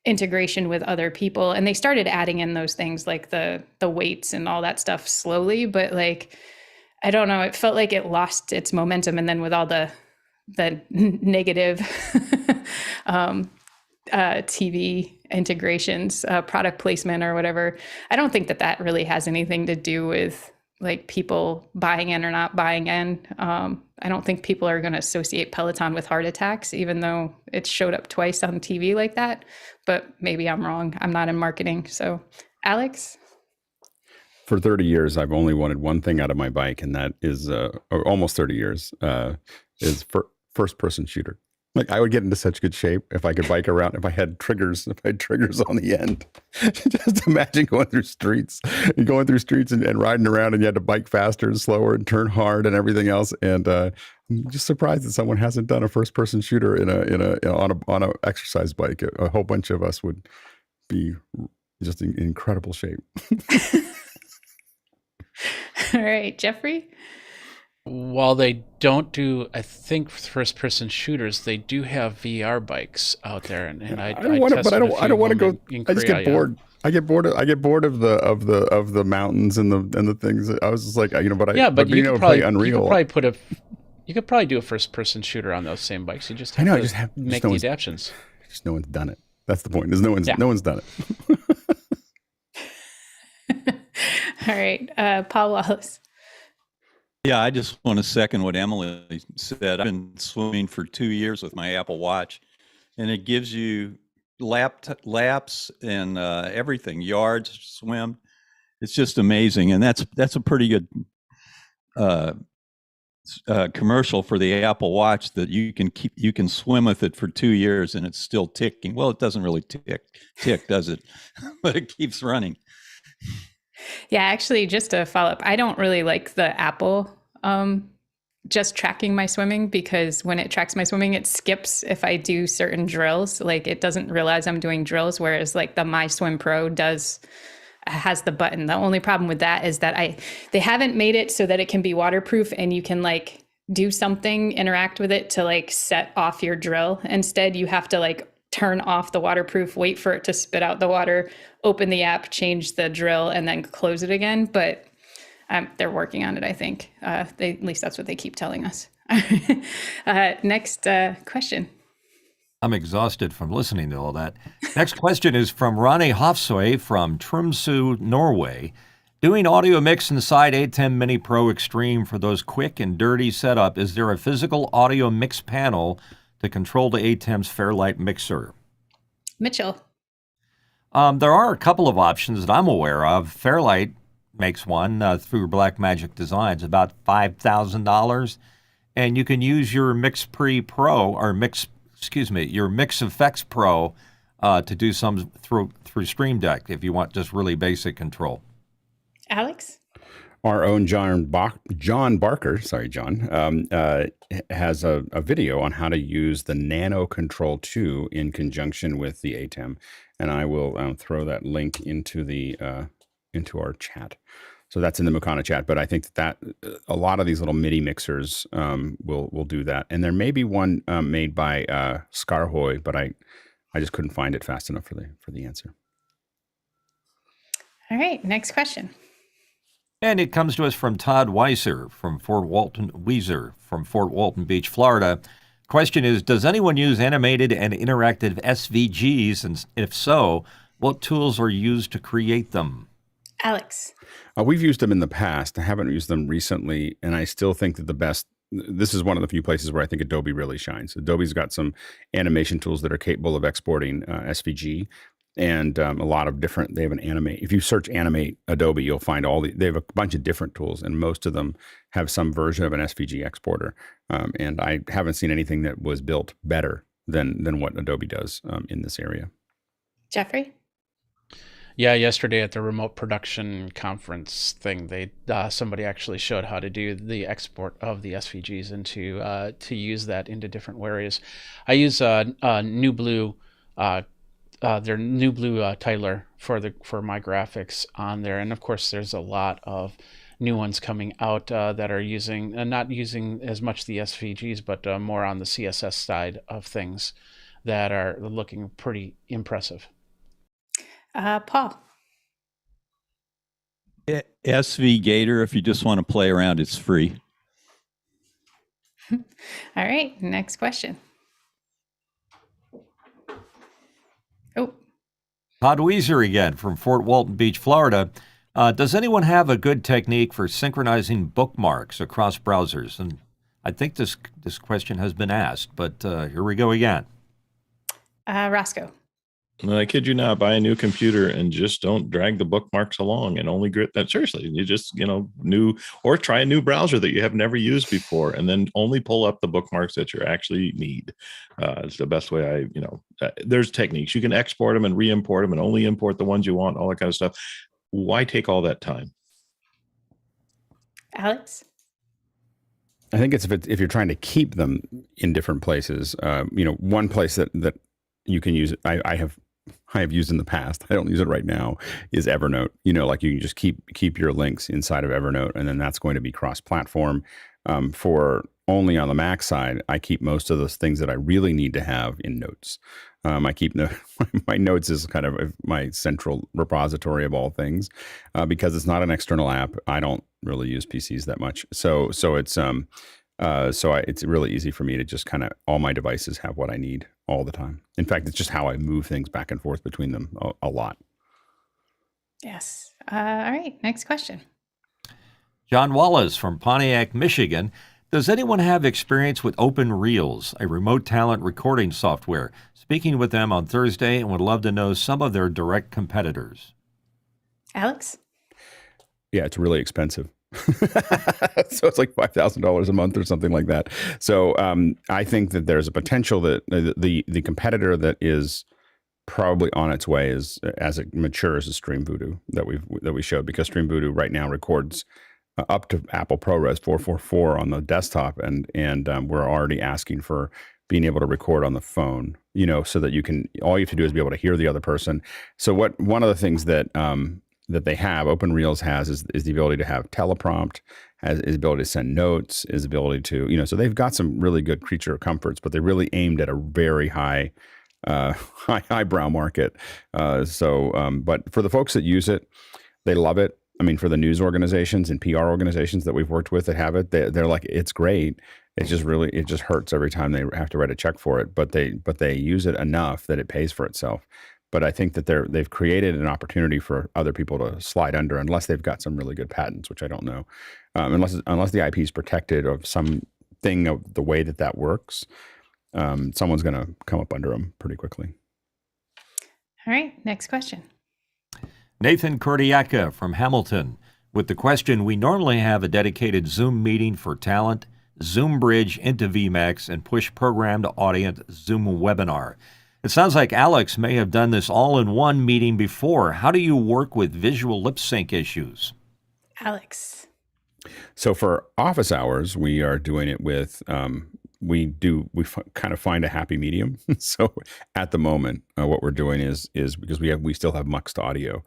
integration with other people. And they started adding in those things like the weights and all that stuff slowly, but like, I don't know, it felt like it lost its momentum. And then with all the negative TV integrations, product placement or whatever, I don't think that really has anything to do with like people buying in or not buying in. I don't think people are going to associate Peloton with heart attacks, even though it showed up twice on TV like that. But maybe I'm wrong. I'm not in marketing. So, Alex? For 30 years, I've only wanted one thing out of my bike, and that is, or almost 30 years, is first-person shooter. Like, I would get into such good shape if I could bike around, if I had triggers on the end. Just imagine going through streets and riding around, and you had to bike faster and slower and turn hard and everything else. And I'm just surprised that someone hasn't done a first-person shooter on a exercise bike. A whole bunch of us would be just in incredible shape. All right, Jeffrey? While they don't do, I think, first-person shooters, they do have VR bikes out there, and I don't want to go. I just get bored. I get bored of the mountains and the things. I was just like, but you could probably play Unreal. You could probably do a first-person shooter on those same bikes. You just have to make the adaptions. Just no one's done it. That's the point. No one's done it. All right, Paul Wallace. Yeah, I just want to second what Emily said. I've been swimming for 2 years with my Apple Watch, and it gives you laps and everything, yards, swim. It's just amazing, and that's a pretty good commercial for the Apple Watch, that you can swim with it for 2 years and it's still ticking. Well, it doesn't really tick, does it? But it keeps running. Yeah, actually, just to follow up, I don't really like the Apple just tracking my swimming, because when it tracks my swimming, it skips if I do certain drills. Like, it doesn't realize I'm doing drills, whereas like the My Swim Pro has the button. The only problem with that is that they haven't made it so that it can be waterproof and you can like do something, interact with it to like set off your drill. Instead, you have to like turn off the waterproof, wait for it to spit out the water, open the app, change the drill, and then close it again. But they're working on it, I think. At least that's what they keep telling us. Next question. I'm exhausted from listening to all that. Next question is from Ronny Hofsøy from Tromsø, Norway. Doing audio mix inside ATEM Mini Pro Extreme for those quick and dirty setup, is there a physical audio mix panel to control the ATEM's Fairlight mixer? Mitchell. There are a couple of options that I'm aware of. Fairlight makes one through Blackmagic Designs, about $5,000. And you can use your MixPre Pro or your Mix Effects Pro to do some through Streamdeck if you want just really basic control. Alex? Our own John Barker, has a video on how to use the Nano Control 2 in conjunction with the ATEM, and I will throw that link into our chat. So that's in the Mukana chat, but I think that a lot of these little MIDI mixers will do that. And there may be one made by Skarhoy, but I just couldn't find it fast enough for the answer. All right, next question. And it comes to us from Todd Weiser from Fort Walton Beach, Florida. Question is, does anyone use animated and interactive SVGs? And if so, what tools are used to create them? Alex. We've used them in the past. I haven't used them recently, and I still think that this is one of the few places where I think Adobe really shines. Adobe's got some animation tools that are capable of exporting SVG, and a lot of different, they have an animate. If you search animate Adobe, you'll find they have a bunch of different tools, and most of them have some version of an SVG exporter. And I haven't seen anything that was built better than what Adobe does in this area. Jeffrey? Yeah, yesterday at the remote production conference thing, somebody actually showed how to do the export of the SVGs into to use that into different areas. I use New Blue, their New Blue titler for my graphics on there, and of course there's a lot of new ones coming out that are using not using as much the SVGs, but more on the CSS side of things that are looking pretty impressive. Paul. SV Gator, if you just want to play around, it's free. All right, next question. Oh. Todd Weiser again from Fort Walton Beach, Florida. Does anyone have a good technique for synchronizing bookmarks across browsers? And I think this question has been asked, but here we go again. Roscoe. I kid you not, buy a new computer and just don't drag the bookmarks along and only grit that. Seriously, you just, or try a new browser that you have never used before and then only pull up the bookmarks that you actually need. It's the best way there's techniques. You can export them and re-import them and only import the ones you want, all that kind of stuff. Why take all that time? Alex? I think it's if you're trying to keep them in different places, one place that you can use it, I have used in the past, I don't use it right now, is Evernote. Like you can just keep your links inside of Evernote, and then that's going to be cross-platform. For only on the Mac side, I keep most of those things that I really need to have in Notes. I keep my Notes is kind of my central repository of all things, because it's not an external app. I don't really use PCs that much, so it's really easy for me to just kind of all my devices have what I need all the time. In fact, it's just how I move things back and forth between them a lot. Yes. All right. Next question. John Wallace from Pontiac, Michigan. Does anyone have experience with Open Reels, a remote talent recording software? Speaking with them on Thursday and would love to know some of their direct competitors. Alex? Yeah, it's really expensive. So it's like $5,000 a month or something like that. So I think that there's a potential that the competitor that is probably on its way is, as it matures, is Stream Voodoo that we showed, because Stream Voodoo right now records up to Apple ProRes 444 on the desktop, and we're already asking for being able to record on the phone, so that all you have to do is be able to hear the other person. So one of the things that they have, Open Reels has, is the ability to have teleprompt, has is ability to send notes, is ability to, so they've got some really good creature comforts, but they really aimed at a very high highbrow market. But for the folks that use it, they love it. I mean, for the news organizations and PR organizations that we've worked with that have it, they're like, it's great. It just hurts every time they have to write a check for it. But they use it enough that it pays for itself. But I think that they've created an opportunity for other people to slide under, unless they've got some really good patents, which I don't know, unless the IP is protected of something of the way that works. Someone's going to come up under them pretty quickly. All right, next question. Nathan Kordiaka from Hamilton with the question, we normally have a dedicated Zoom meeting for talent, Zoom bridge into vmix, and push program to audience Zoom webinar. It sounds like Alex may have done this all in one meeting before. How do you work with visual lip sync issues? Alex. So for office hours, we are doing it with, we kind of find a happy medium. So at the moment, what we're doing is because we still have muxed audio.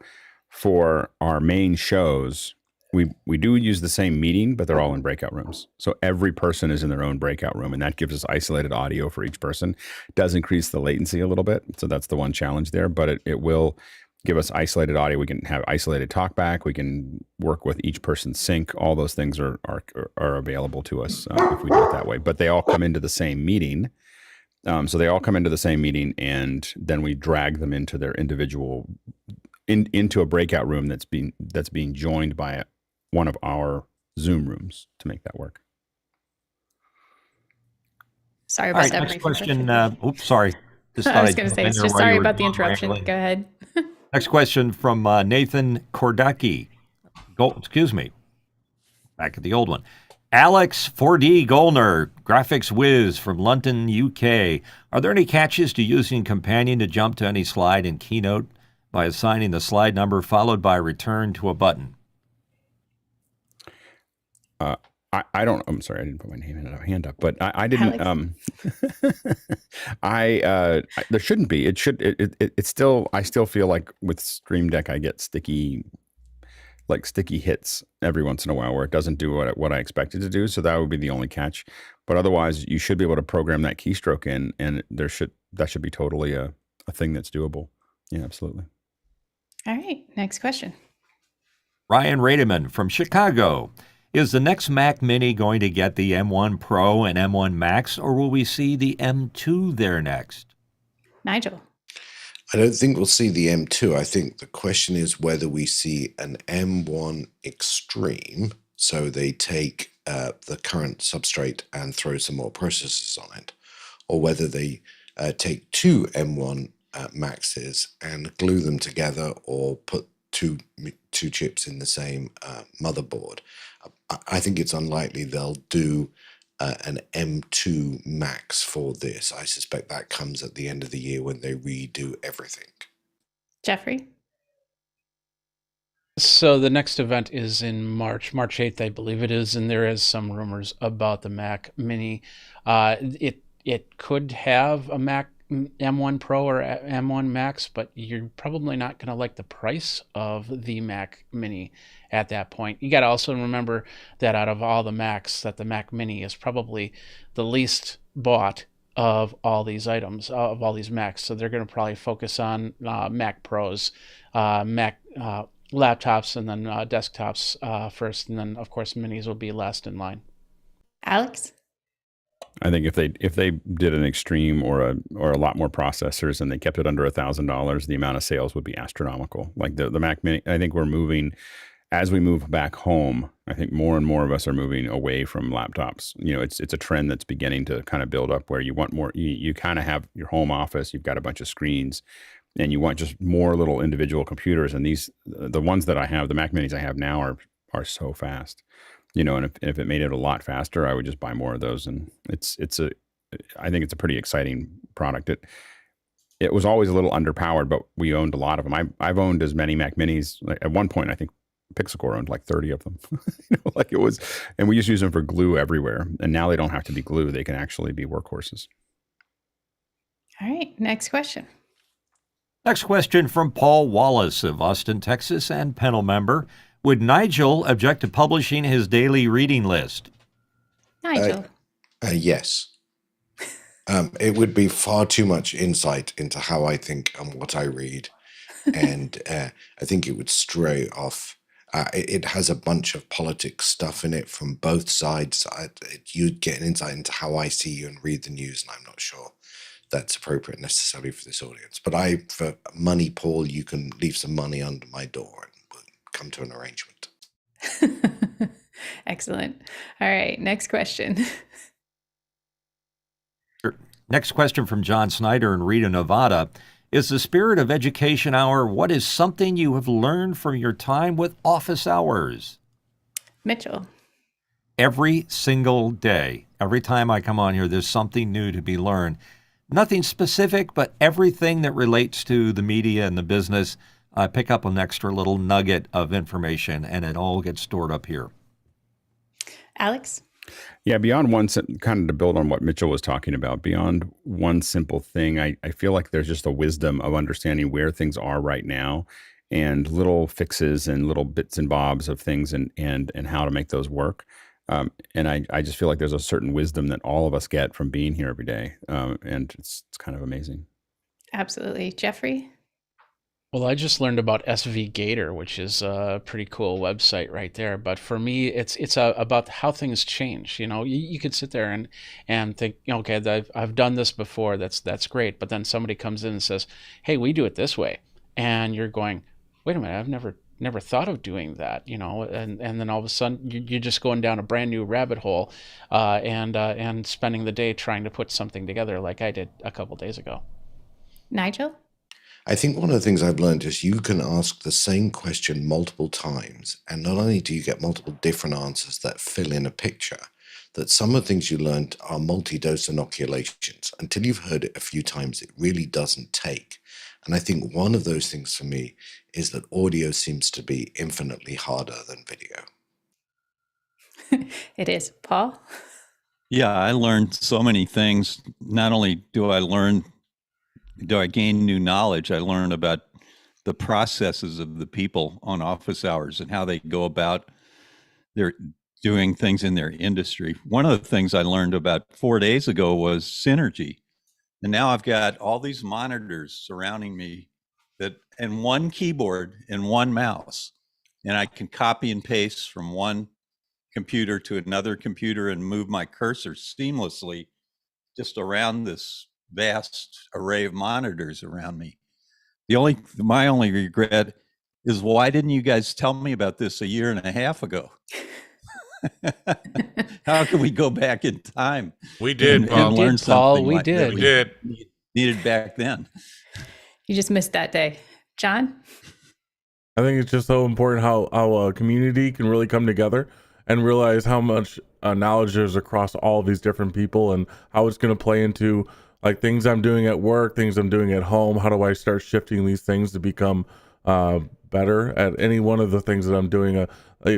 For our main shows, we do use the same meeting, but they're all in breakout rooms. So every person is in their own breakout room, and that gives us isolated audio for each person. It does increase the latency a little bit. So that's the one challenge there, but it will give us isolated audio. We can have isolated talkback. We can work with each person's sync. All those things are available to us if we do it that way. But they all come into the same meeting. So they all come into the same meeting, and then we drag them into their individual into a breakout room that's being joined by one of our Zoom rooms to make that work. Sorry about that. Next question. Sorry. I was going to say, it's just sorry about the interruption. Go ahead. Next question from Nathan Kordaki. Excuse me. Back at the old one. Alex 4D Golner, graphics whiz from London, UK. Are there any catches to using Companion to jump to any slide in Keynote by assigning the slide number followed by return to a button? I don't. I'm sorry, I didn't put my hand up, but I didn't. There shouldn't be. It should. It's still. I still feel like with Streamdeck, I get sticky hits every once in a while where it doesn't do what I expect it to do. So that would be the only catch. But otherwise, you should be able to program that keystroke in, and that should be totally a thing that's doable. Yeah, absolutely. All right, next question. Ryan Rademan from Chicago. Is the next Mac Mini going to get the M1 Pro and M1 Max, or will we see the M2 there next? Nigel. I don't think we'll see the M2. I think the question is whether we see an M1 Extreme, so they take the current substrate and throw some more processors on it, or whether they take two M1 Maxes and glue them together, or put two chips in the same motherboard. I think it's unlikely they'll do an M2 Max for this. I suspect that comes at the end of the year when they redo everything. Jeffrey? So the next event is in March 8th, I believe it is, and there is some rumors about the Mac Mini. It could have a Mac M1 Pro or M1 Max, but you're probably not going to like the price of the Mac Mini at that point. You got to also remember that out of all the Macs, that the Mac Mini is probably the least bought of all these items, of all these Macs. So they're going to probably focus on Mac Pros, Mac laptops, and then desktops first, and then of course Minis will be last in line. Alex? I think if they did an extreme or a lot more processors and they kept it under $1,000, the amount of sales would be astronomical. Like the Mac Mini, I think we're moving as we move back home. I think more and more of us are moving away from laptops. You know, it's a trend that's beginning to kind of build up where you want more. You kind of have your home office, you've got a bunch of screens, and you want just more little individual computers. And the ones that I have, the Mac Minis I have now are so fast. You know, and if it made it a lot faster, I would just buy more of those. And I think it's a pretty exciting product. It was always a little underpowered, but we owned a lot of them. I've owned as many Mac Minis. Like at one point, I think Pixelcore owned like 30 of them. You know, like it was, and we used to use them for glue everywhere. And now they don't have to be glue; they can actually be workhorses. All right, next question. Next question from Paul Wallace of Austin, Texas, and panel member. Would Nigel object to publishing his daily reading list? Nigel. Yes. It would be far too much insight into how I think and what I read. And I think it would stray off. It has a bunch of politics stuff in it from both sides. You'd get an insight into how I see you and read the news, and I'm not sure that's appropriate necessarily for this audience. But for money, Paul, you can leave some money under my door and we'll come to an arrangement. Excellent. All right, next question. Next question from John Snyder in Reno, Nevada. Is the spirit of education hour, what is something you have learned from your time with office hours? Mitchell. Every single day. Every time I come on here, there's something new to be learned. Nothing specific, but everything that relates to the media and the business, I pick up an extra little nugget of information, and it all gets stored up here. Alex? Yeah, beyond kind of to build on what Mitchell was talking about, beyond one simple thing, I feel like there's just a wisdom of understanding where things are right now and little fixes and little bits and bobs of things and how to make those work. And I just feel like there's a certain wisdom that all of us get from being here every day. And it's kind of amazing. Absolutely. Jeffrey? Well, I just learned about SVGator, which is a pretty cool website right there. But for me, it's about how things change. You know, you could sit there and think, okay, I've done this before. That's great. But then somebody comes in and says, hey, we do it this way. And you're going, wait a minute, I've never thought of doing that, and then all of a sudden you're just going down a brand new rabbit hole and spending the day trying to put something together like I did a couple days ago. Nigel? I think one of the things I've learned is you can ask the same question multiple times, and not only do you get multiple different answers that fill in a picture, that some of the things you learned are multi-dose inoculations. Until you've heard it a few times, it really doesn't take. And I think one of those things for me is that audio seems to be infinitely harder than video. It is. Paul? Yeah, I learned so many things. Not only do I gain new knowledge, I learn about the processes of the people on office hours and how they go about their doing things in their industry. One of the things I learned about 4 days ago was synergy. And now I've got all these monitors surrounding me and one keyboard and one mouse. And I can copy and paste from one computer to another computer and move my cursor seamlessly just around this vast array of monitors around me. My only regret is, why didn't you guys tell me about this a year and a half ago? How can we go back in time? We did, and Paul. learn something We like did. that We did. needed back then. You just missed that day. John? I think it's just so important how a community can really come together and realize how much knowledge there's across all of these different people and how it's going to play into like things I'm doing at work, things I'm doing at home. How do I start shifting these things to become better at any one of the things that I'm doing?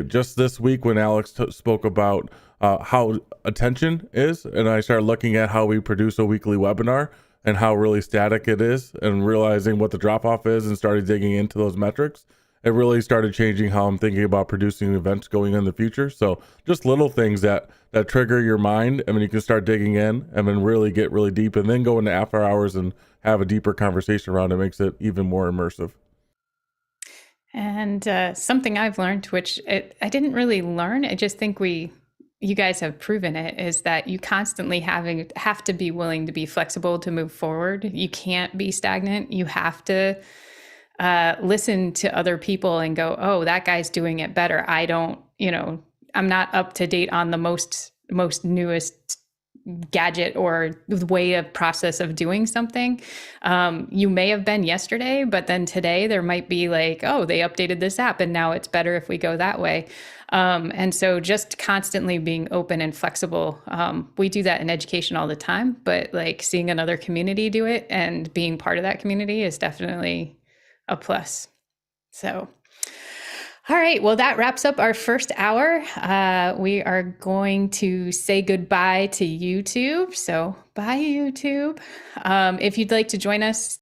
Just this week when Alex spoke about how attention is, and I started looking at how we produce a weekly webinar and how really static it is, and realizing what the drop off is and started digging into those metrics, it really started changing how I'm thinking about producing events going in the future. So just little things that trigger your mind, and then you can start digging in and then really get really deep, and then go into after hours and have a deeper conversation around it. Makes it even more immersive. And something I've learned, which I didn't really learn, I just think we you guys have proven it, is that you constantly have to be willing to be flexible to move forward. You can't be stagnant. You have to listen to other people and go, oh, that guy's doing it better. I don't, I'm not up to date on the most newest gadget or way of process of doing something. You may have been yesterday, but then today there might be like, oh, they updated this app and now it's better if we go that way. And so just constantly being open and flexible. We do that in education all the time, but like seeing another community do it and being part of that community is definitely a plus. So, all right. Well, that wraps up our first hour. We are going to say goodbye to YouTube. So bye, YouTube. If you'd like to join us